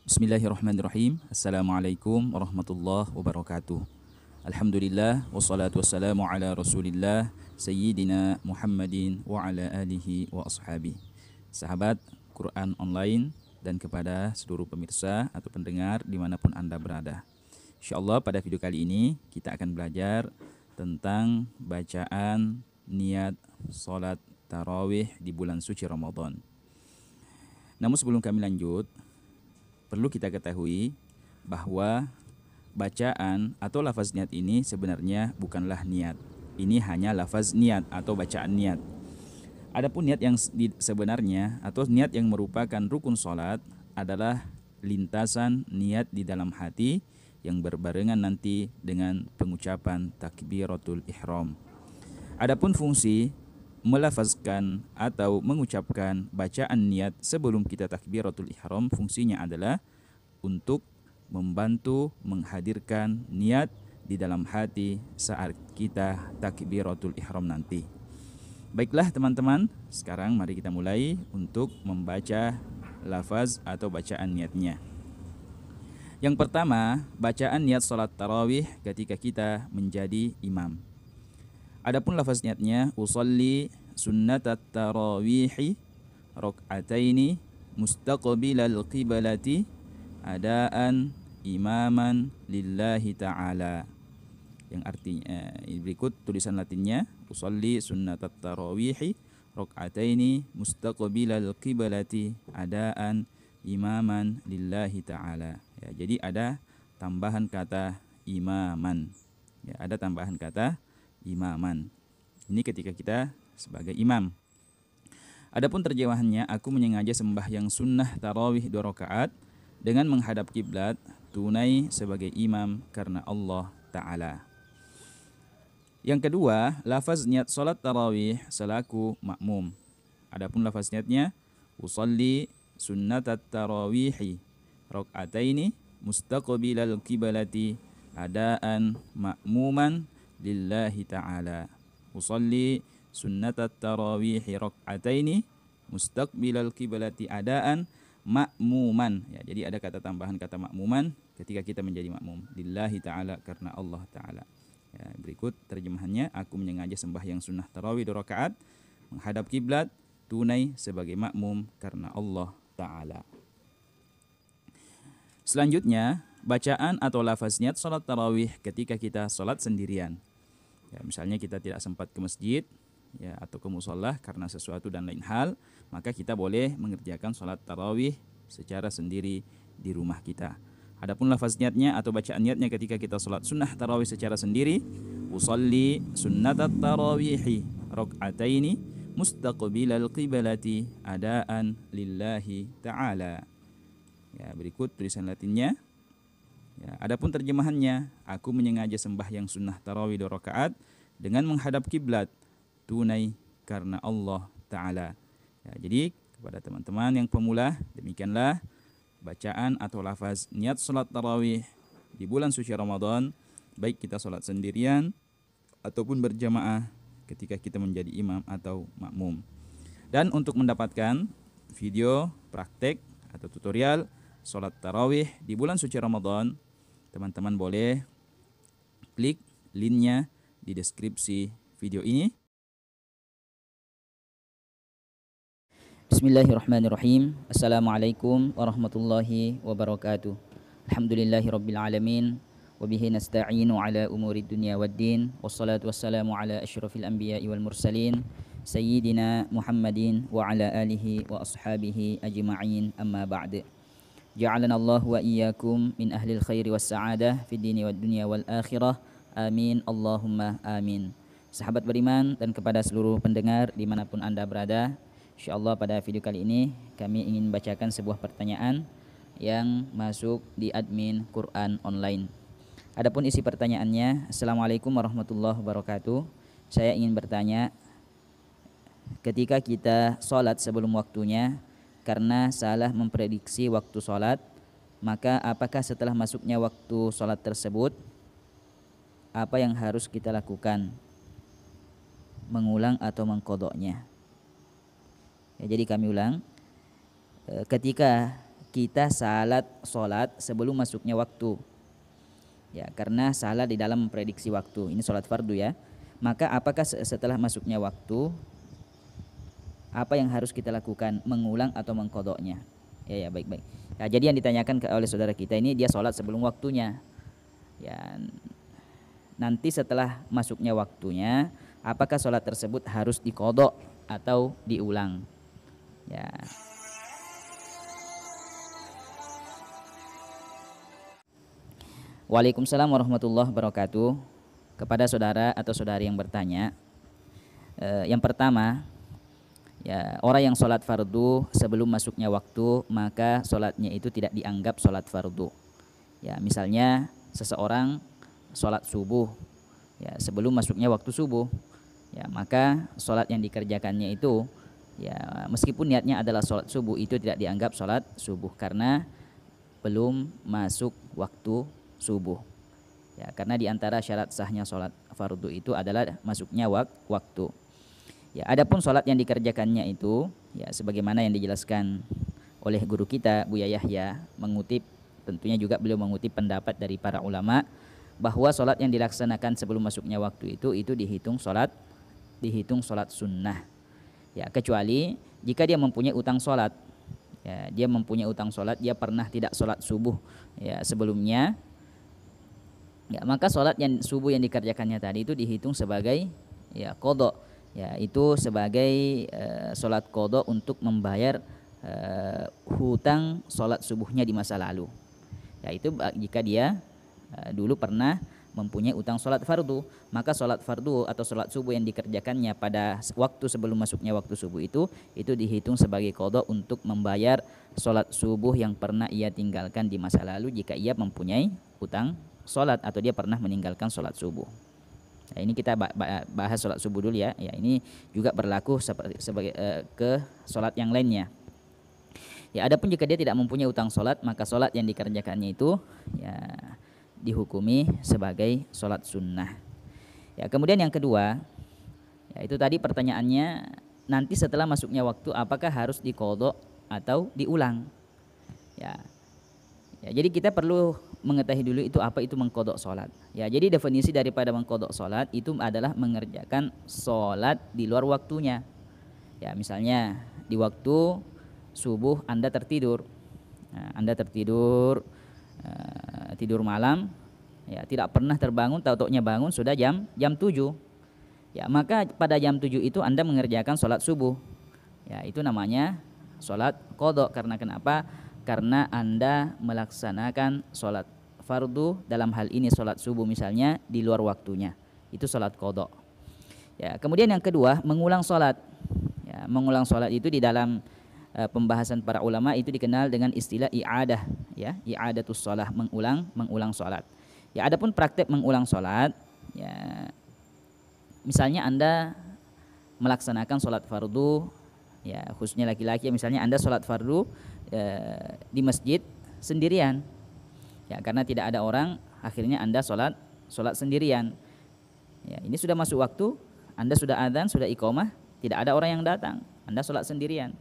Bismillahirrahmanirrahim. Assalamualaikum warahmatullahi wabarakatuh. Alhamdulillah wassalatu wassalamu ala Rasulillah Sayyidina Muhammadin wa ala alihi wa ashabihi. Sahabat Quran online dan kepada seluruh pemirsa atau pendengar dimanapun Anda berada. InsyaAllah pada video kali ini kita akan belajar tentang bacaan niat salat tarawih di bulan suci Ramadan. Namun sebelum kami lanjut, perlu kita ketahui bahwa bacaan atau lafaz niat ini sebenarnya bukanlah niat. Ini hanya lafaz niat atau bacaan niat. Adapun niat yang sebenarnya atau niat yang merupakan rukun salat adalah lintasan niat di dalam hati yang berbarengan nanti dengan pengucapan takbiratul ihram. Adapun fungsi melafazkan atau mengucapkan bacaan niat sebelum kita takbiratul ihram, fungsinya adalah untuk membantu menghadirkan niat di dalam hati saat kita takbiratul ihram nanti. Baiklah teman-teman, sekarang mari kita mulai untuk membaca lafaz atau bacaan niatnya. Yang pertama, bacaan niat salat tarawih ketika kita menjadi imam. Adapun lafaz niatnya, usolli sunnatat tarawihi rak'ataini mustaqbilal qiblati adaan imaman lillahi ta'ala. Yang artinya berikut tulisan latinnya, usolli sunnatat tarawihi rak'ataini mustaqbilal qiblati adaan imaman lillahi ta'ala. Ya, jadi ada tambahan kata imaman. Ya, ada tambahan kata imaman. Ini ketika kita sebagai imam. Adapun terjemahannya, aku menyengaja sembahyang sunnah tarawih 2 rakaat dengan menghadap kiblat tunai sebagai imam karena Allah Ta'ala. Yang kedua, lafaz niat salat tarawih selaku makmum. Adapun lafaz niatnya, usalli sunnatat tarawihi rak'ataini mustaqbilal qiblati adaan makmuman lillahi ta'ala. Usalli sunnatat tarawihi rak'ataini mustaqbilal qiblati adaan makmuman. Ya, jadi ada kata tambahan kata makmuman ketika kita menjadi makmum. Lillahi ta'ala, karena Allah ta'ala. Ya, berikut terjemahannya, aku menyengaja sembahyang sunnah tarawih 2 rakaat menghadap kiblat tunai sebagai makmum karena Allah ta'ala. Selanjutnya, bacaan atau lafaz niat salat tarawih ketika kita salat sendirian. Ya, misalnya kita tidak sempat ke masjid ya, atau ke musola karena sesuatu dan lain hal, maka kita boleh mengerjakan salat tarawih secara sendiri di rumah kita. Adapun lafaz niatnya atau bacaan niatnya ketika kita salat sunnah tarawih secara sendiri, usalli sunnatat tarawihi rak'ataini mustaqbilal qiblati adaan lillahi ta'ala. Ya, berikut tulisan latinnya. Ya, adapun terjemahannya, aku menyengaja sembahyang sunnah tarawih 2 rakaat dengan menghadap kiblat tunai karena Allah Ta'ala. Ya, jadi kepada teman-teman yang pemula, demikianlah bacaan atau lafaz niat salat tarawih di bulan suci Ramadan, baik kita salat sendirian ataupun berjamaah ketika kita menjadi imam atau makmum. Dan untuk mendapatkan video praktek atau tutorial salat tarawih di bulan suci Ramadan, teman-teman boleh klik linknya di deskripsi video ini. Bismillahirrahmanirrahim. Assalamualaikum warahmatullahi wabarakatuh. Alhamdulillahirabbil alamin wa bihi nasta'inu ala umuri dunya waddin wassalatu wassalamu ala asyrafil anbiya'i wal mursalin sayyidina Muhammadin wa ala alihi wa ashabihi ajma'in, amma ba'd. Ja'alana Allah wa iyyakum min ahlil khairi was sa'adah fid dini wad dunya wal akhirah. Amin Allahumma amin. Sahabat beriman dan kepada seluruh pendengar dimanapun Anda berada, insyaallah pada video kali ini kami ingin bacakan sebuah pertanyaan yang masuk di admin Quran online. Adapun isi pertanyaannya, Assalamualaikum warahmatullahi wabarakatuh. Saya ingin bertanya, ketika kita sholat sebelum waktunya karena salah memprediksi waktu sholat, maka apakah setelah masuknya waktu sholat tersebut, apa yang harus kita lakukan? Mengulang atau mengqadha'nya? Ya, jadi kami ulang, ketika kita sholat sebelum masuknya waktu. Ya, karena salah di dalam memprediksi waktu. Ini sholat fardu ya. Maka apakah setelah masuknya waktu, apa yang harus kita lakukan? Mengulang atau mengkodoknya? Ya baik. Ya, jadi yang ditanyakan oleh saudara kita ini, dia sholat sebelum waktunya. Ya, nanti setelah masuknya waktunya, apakah sholat tersebut harus dikodok atau diulang? Ya. Waalaikumsalam warahmatullahi wabarakatuh. Kepada saudara atau saudari yang bertanya, yang pertama, ya, orang yang sholat fardu sebelum masuknya waktu, maka sholatnya itu tidak dianggap sholat fardu. Ya, misalnya seseorang sholat subuh, ya, sebelum masuknya waktu subuh, ya, maka sholat yang dikerjakannya itu, ya, meskipun niatnya adalah sholat subuh, itu tidak dianggap sholat subuh karena belum masuk waktu subuh. Ya, karena diantara syarat sahnya sholat fardu itu adalah masuknya waktu. Ya, adapun sholat yang dikerjakannya itu, ya, sebagaimana yang dijelaskan oleh guru kita Buya Yahya, mengutip, tentunya juga beliau mengutip pendapat dari para ulama bahwa sholat yang dilaksanakan sebelum masuknya waktu itu dihitung sholat sunnah. Ya, kecuali jika dia mempunyai utang sholat. Ya, dia mempunyai utang sholat, dia pernah tidak sholat subuh, ya, sebelumnya. Ya, maka sholat yang subuh yang dikerjakannya tadi itu dihitung sebagai, ya, qadha. Ya, itu sebagai sholat qadha untuk membayar hutang sholat subuhnya di masa lalu. Ya, itu jika dia dulu pernah mempunyai utang sholat fardu, maka sholat fardu atau sholat subuh yang dikerjakannya pada waktu sebelum masuknya waktu subuh itu dihitung sebagai qadha untuk membayar sholat subuh yang pernah ia tinggalkan di masa lalu jika ia mempunyai utang sholat atau dia pernah meninggalkan sholat subuh. Nah, ini kita bahas sholat subuh dulu ya. Ya, ini juga berlaku sebagai ke sholat yang lainnya. Ya, adapun jika dia tidak mempunyai utang sholat, maka sholat yang dikerjakannya itu, ya, dihukumi sebagai sholat sunnah. Ya, kemudian yang kedua, ya, itu tadi pertanyaannya, nanti setelah masuknya waktu apakah harus diqadha atau diulang? Ya, jadi kita perlu mengetahui dulu itu apa itu mengqadha sholat. Ya, jadi definisi daripada mengqadha sholat itu adalah mengerjakan sholat di luar waktunya. Ya, misalnya di waktu subuh Anda tertidur, Anda tertidur, tidur malam, ya, tidak pernah terbangun, tahu-taunya bangun sudah jam 7. Ya, maka pada jam 7 itu Anda mengerjakan sholat subuh. Ya, itu namanya sholat qadha. Karena kenapa? Karena Anda melaksanakan sholat fardu, dalam hal ini sholat subuh misalnya, di luar waktunya. Itu sholat qadha. Ya, kemudian yang kedua, mengulang sholat. Ya, mengulang sholat itu di dalam pembahasan para ulama itu dikenal dengan istilah i'adah, ya, i'adatus shalah, mengulang sholat. Ya, adapun praktek mengulang sholat, ya, misalnya Anda melaksanakan sholat fardu, ya, khususnya laki-laki, misalnya Anda sholat fardu di masjid sendirian, ya, karena tidak ada orang, akhirnya Anda sholat sendirian. Ya, ini sudah masuk waktu, Anda sudah adzan, sudah iqamah, tidak ada orang yang datang, Anda sholat sendirian.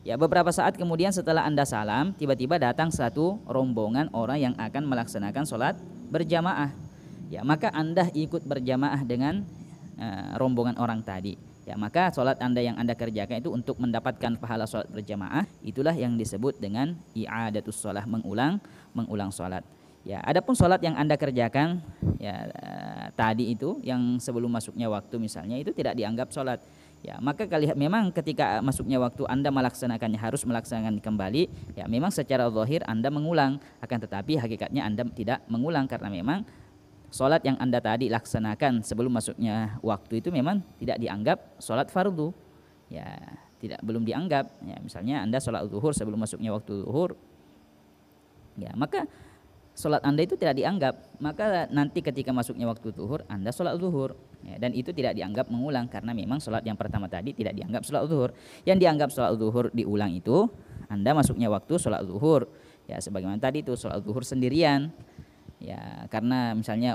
Ya, beberapa saat kemudian setelah Anda salam, tiba-tiba datang satu rombongan orang yang akan melaksanakan sholat berjamaah. Ya, maka Anda ikut berjamaah dengan rombongan orang tadi. Ya, maka sholat Anda yang Anda kerjakan itu untuk mendapatkan pahala sholat berjamaah, itulah yang disebut dengan i'adatus shalah, mengulang sholat. Ya, adapun sholat yang Anda kerjakan, ya, tadi itu yang sebelum masuknya waktu misalnya, itu tidak dianggap sholat. Ya, maka memang ketika masuknya waktu Anda melaksanakannya, harus melaksanakan kembali. Ya, memang secara zahir Anda mengulang, akan tetapi hakikatnya Anda tidak mengulang karena memang sholat yang Anda tadi laksanakan sebelum masuknya waktu itu memang tidak dianggap sholat fardu. Ya, belum dianggap. Ya, misalnya Anda sholat zuhur sebelum masuknya waktu zuhur, ya, maka sholat Anda itu tidak dianggap. Maka nanti ketika masuknya waktu zuhur, Anda sholat zuhur, ya, dan itu tidak dianggap mengulang karena memang sholat yang pertama tadi tidak dianggap sholat zuhur. Yang dianggap sholat zuhur diulang itu Anda masuknya waktu sholat zuhur, ya, sebagaimana tadi itu sholat zuhur sendirian. Ya, karena misalnya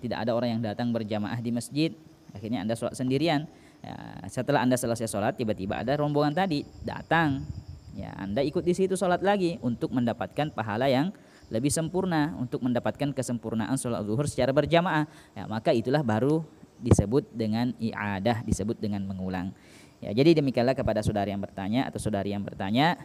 tidak ada orang yang datang berjamaah di masjid, akhirnya Anda sholat sendirian. Ya, setelah Anda selesai sholat, tiba-tiba ada rombongan tadi datang. ya Anda ikut di situ sholat lagi untuk mendapatkan pahala yang lebih sempurna, untuk mendapatkan kesempurnaan sholat zuhur secara berjamaah. Ya, maka itulah baru disebut dengan i'adah, disebut dengan mengulang. Ya, jadi demikianlah kepada saudari yang bertanya atau saudari yang bertanya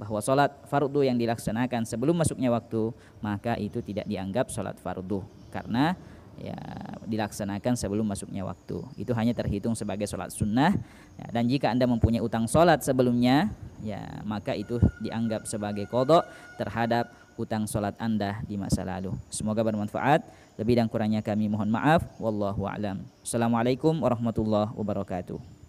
bahwa sholat fardu yang dilaksanakan sebelum masuknya waktu, maka itu tidak dianggap sholat fardu karena ya dilaksanakan sebelum masuknya waktu. Itu hanya terhitung sebagai sholat sunnah. Ya, dan jika Anda mempunyai utang sholat sebelumnya, ya maka itu dianggap sebagai qadha terhadap utang sholat Anda di masa lalu. Semoga bermanfaat. Lebih dan kurangnya kami mohon maaf. Wallahu a'lam. Assalamualaikum warahmatullahi wabarakatuh.